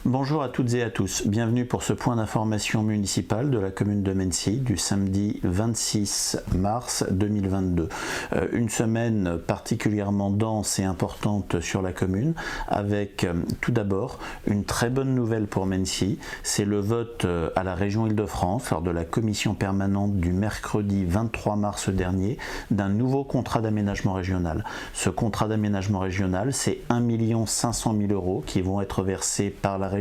Bonjour à toutes et à tous, bienvenue pour ce point d'information municipal de la commune de Mennecy du samedi 26 mars 2022. Une semaine particulièrement dense et importante sur la commune avec tout d'abord une très bonne nouvelle pour Mennecy, c'est le vote à la région Île-de-France lors de la commission permanente du mercredi 23 mars dernier d'un nouveau contrat d'aménagement régional. Ce contrat d'aménagement régional, c'est 1 500 000 € qui vont être versés par la région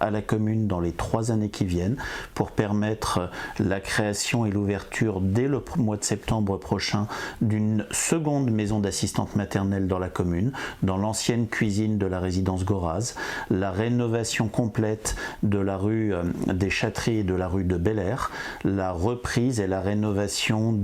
à la commune dans les 3 années qui viennent pour permettre la création et l'ouverture dès le mois de septembre prochain d'une seconde maison d'assistante maternelle dans la commune, dans l'ancienne cuisine de la résidence Goraz, la rénovation complète de la rue des Châteries et de la rue de Bel-Air, la reprise et la rénovation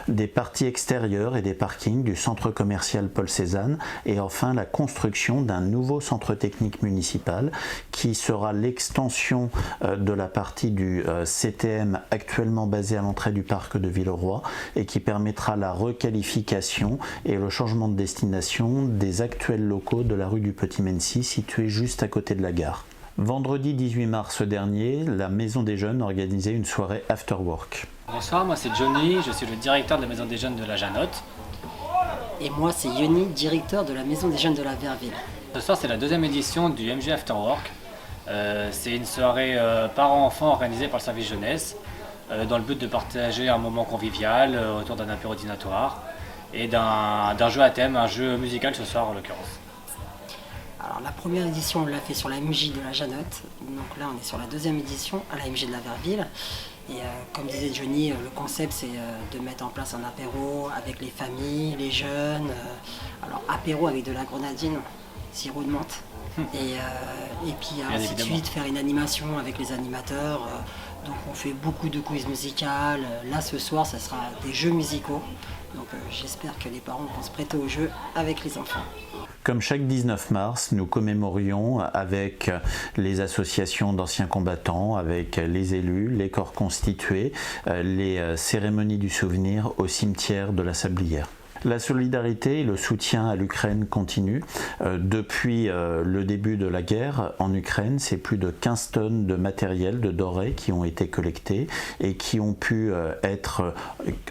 des parties extérieures et des parkings du centre commercial Paul Cézanne et enfin la construction d'un nouveau centre technique municipal qui sera l'extension de la partie du CTM actuellement basée à l'entrée du parc de Villeroy et qui permettra la requalification et le changement de destination des actuels locaux de la rue du Petit Mennecy située juste à côté de la gare. Vendredi 18 mars dernier, la Maison des Jeunes organisait une soirée after work. Bonsoir, moi c'est Johnny, je suis le directeur de la Maison des Jeunes de la Janotte. Et moi c'est Yoni, directeur de la Maison des Jeunes de la Verville. Ce soir c'est la 2e édition du MG After Work. C'est une soirée parents-enfants organisée par le service jeunesse dans le but de partager un moment convivial autour d'un apéro dînatoire et d'un jeu à thème, un jeu musical ce soir en l'occurrence. Alors la première édition on l'a fait sur la MJ de la Janotte, donc là on est sur la 2e édition à la MJ de la Verville. Et comme disait Johnny, le concept c'est de mettre en place un apéro avec les familles, les jeunes. Alors apéro avec de la grenadine, sirop de menthe. Et puis ainsi de suite, faire une animation avec les animateurs. Donc on fait beaucoup de quiz musicales. Là ce soir ça sera des jeux musicaux. Donc j'espère que les parents vont se prêter au jeu avec les enfants. Comme chaque 19 mars, nous commémorions avec les associations d'anciens combattants, avec les élus, les corps constitués, les cérémonies du souvenir au cimetière de la Sablière. La solidarité et le soutien à l'Ukraine continuent. Depuis le début de la guerre en Ukraine, c'est plus de 15 tonnes de matériel de denrées qui ont été collectées et qui ont pu être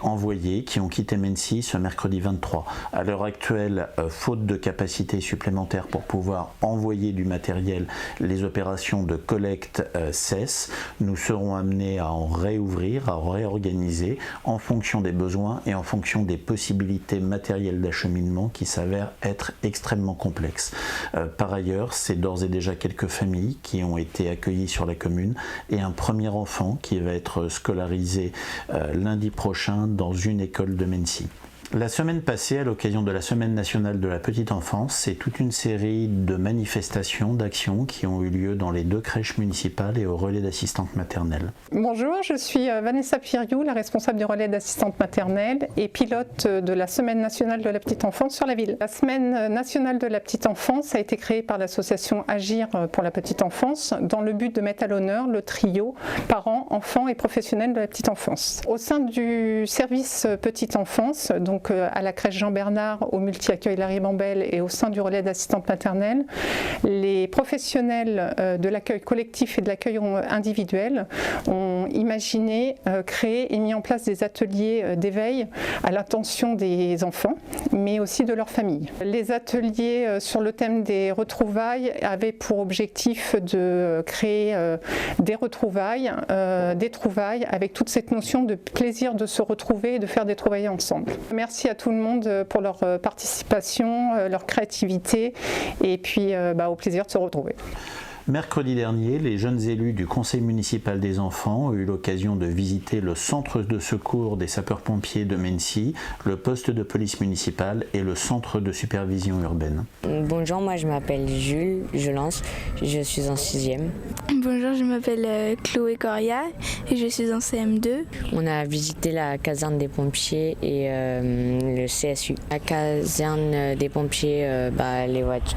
envoyées, qui ont quitté Mennecy ce mercredi 23. À l'heure actuelle, faute de capacité supplémentaire pour pouvoir envoyer du matériel, les opérations de collecte cessent. Nous serons amenés à en réouvrir, à réorganiser en fonction des besoins et en fonction des possibilités matériel d'acheminement qui s'avère être extrêmement complexe. Par ailleurs, c'est d'ores et déjà quelques familles qui ont été accueillies sur la commune et un premier enfant qui va être scolarisé lundi prochain dans une école de Mennecy. La semaine passée, à l'occasion de la Semaine nationale de la petite enfance, c'est toute une série de manifestations, d'actions qui ont eu lieu dans les 2 crèches municipales et au relais d'assistante maternelle. Bonjour, je suis Vanessa Piriou, la responsable du relais d'assistante maternelle et pilote de la Semaine nationale de la petite enfance sur la ville. La Semaine nationale de la petite enfance a été créée par l'association Agir pour la petite enfance dans le but de mettre à l'honneur le trio parents, enfants et professionnels de la petite enfance. Au sein du service petite enfance, donc à la crèche Jean-Bernard, au multi-accueil La Ribambelle et au sein du relais d'assistante maternelle, les professionnels de l'accueil collectif et de l'accueil individuel ont imaginé, créé et mis en place des ateliers d'éveil à l'attention des enfants, mais aussi de leurs familles. Les ateliers sur le thème des retrouvailles avaient pour objectif de créer des retrouvailles, des trouvailles avec toute cette notion de plaisir de se retrouver et de faire des trouvailles ensemble. Merci à tout le monde pour leur participation, leur créativité et puis au plaisir de se retrouver. Mercredi dernier, les jeunes élus du Conseil municipal des enfants ont eu l'occasion de visiter le centre de secours des sapeurs-pompiers de Mennecy, le poste de police municipale et le centre de supervision urbaine. Bonjour, moi je m'appelle Jules Jolance, je suis en 6e. Bonjour, je m'appelle Chloé Coria et je suis en CM2. On a visité la caserne des pompiers et le CSU. La caserne des pompiers, les voitures,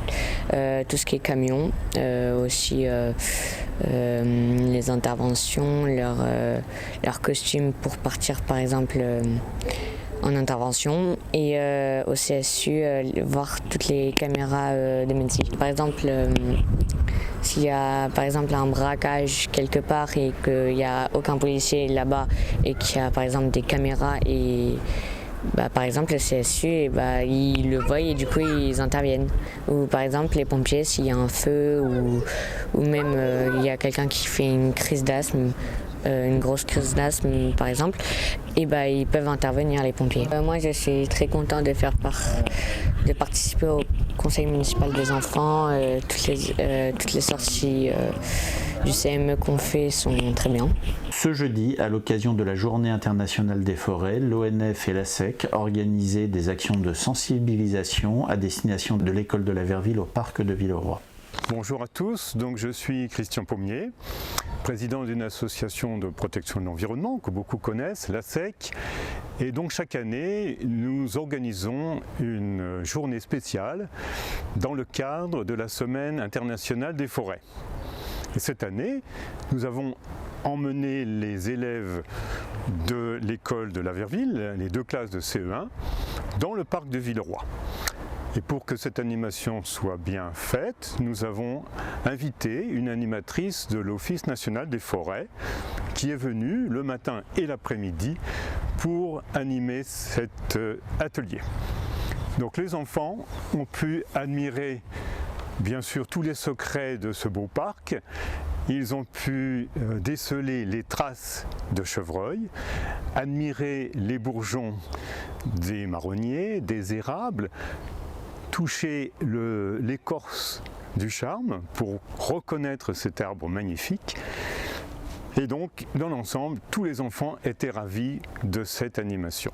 tout ce qui est camion, aussi les interventions, leurs costumes pour partir par exemple en intervention et au CSU voir toutes les caméras de Mency. Par exemple, s'il y a par exemple un braquage quelque part et qu'il n'y a aucun policier là-bas et qu'il y a par exemple des caméras et par exemple le CSU ils le voient et du coup ils interviennent. Ou par exemple les pompiers s'il y a un feu ou même il y a quelqu'un qui fait une crise d'asthme. Une grosse crise d'asthme par exemple, et ils peuvent intervenir les pompiers. Moi je suis très content de de participer au conseil municipal des enfants. Toutes les sorties du CME qu'on fait sont très bien. Ce jeudi, à l'occasion de la Journée internationale des forêts, l'ONF et la SEC organisaient des actions de sensibilisation à destination de l'école de la Verville au parc de Villeroy. Bonjour à tous, donc je suis Christian Pommier, président d'une association de protection de l'environnement que beaucoup connaissent, la SEC. Et donc chaque année, nous organisons une journée spéciale dans le cadre de la Semaine internationale des forêts. Et cette année, nous avons emmené les élèves de l'école de la Verville, les 2 classes de CE1, dans le parc de Villeroy. Et pour que cette animation soit bien faite, nous avons invité une animatrice de l'Office national des forêts qui est venue le matin et l'après-midi pour animer cet atelier. Donc les enfants ont pu admirer bien sûr tous les secrets de ce beau parc. Ils ont pu déceler les traces de chevreuils, admirer les bourgeons des marronniers, des érables, toucher l'écorce du charme pour reconnaître cet arbre magnifique. Et donc, dans l'ensemble, tous les enfants étaient ravis de cette animation.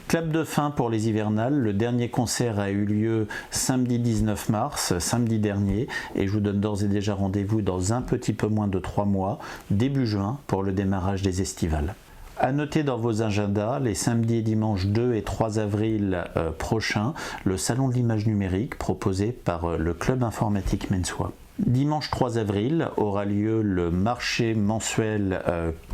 Clap de fin pour les hivernales. Le dernier concert a eu lieu samedi 19 mars, samedi dernier, et je vous donne d'ores et déjà rendez-vous dans un petit peu moins de 3 mois, début juin, pour le démarrage des estivales. À noter dans vos agendas, les samedis et dimanches 2 et 3 avril prochains, le Salon de l'image numérique proposé par le Club informatique Mensois. Dimanche 3 avril aura lieu le marché mensuel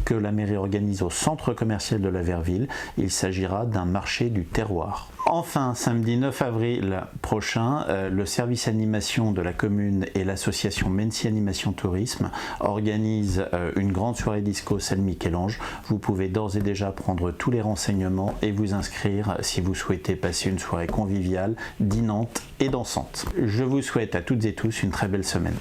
que la mairie organise au centre commercial de la Verville. Il s'agira d'un marché du terroir. Enfin, samedi 9 avril prochain, le service animation de la commune et l'association Mency Animation Tourisme organisent une grande soirée disco salle Michel-Ange. Vous pouvez d'ores et déjà prendre tous les renseignements et vous inscrire si vous souhaitez passer une soirée conviviale, dînante et dansante. Je vous souhaite à toutes et tous une très belle semaine.